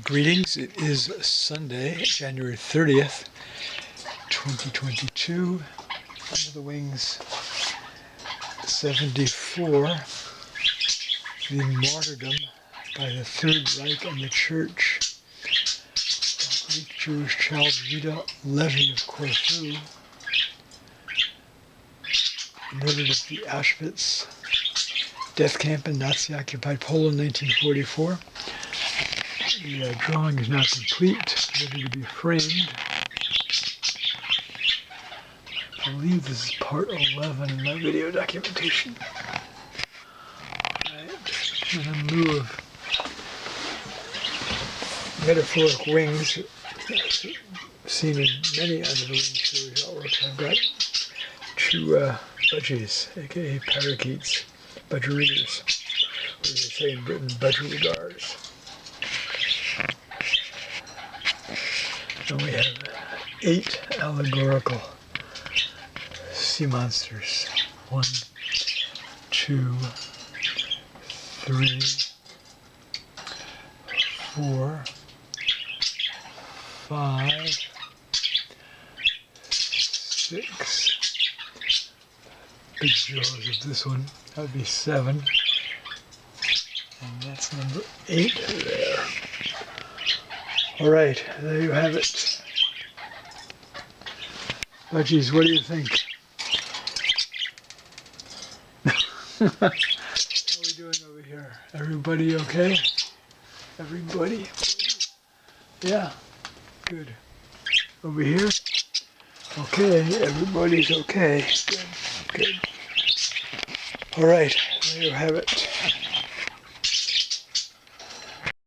Greetings. It is Sunday, January 30th, 2022. Under the Wings 74. The martyrdom by the Third Reich and the Church. The Greek Jewish child Rita Levi of Corfu, murdered at the Auschwitz death camp in Nazi-occupied Poland, 1944. The drawing is now complete, ready to be framed. I believe this is part 11 in my video documentation. Right. In lieu of metaphoric wings, seen in many Under the Wings series artworks, I've got two budgies, aka parakeets, budgerigators, or as they say in Britain, budgerigars. And we have 8 allegorical sea monsters. 1, 2, 3, 4, 5, 6. Big jaws of this one. That would be 7. And that's number 8 there. All right, there you have it. Budgies, what do you think? How are we doing over here? Everybody okay? Everybody? Yeah, good. Over here? Okay, everybody's okay. Good, good. All right, there you have it.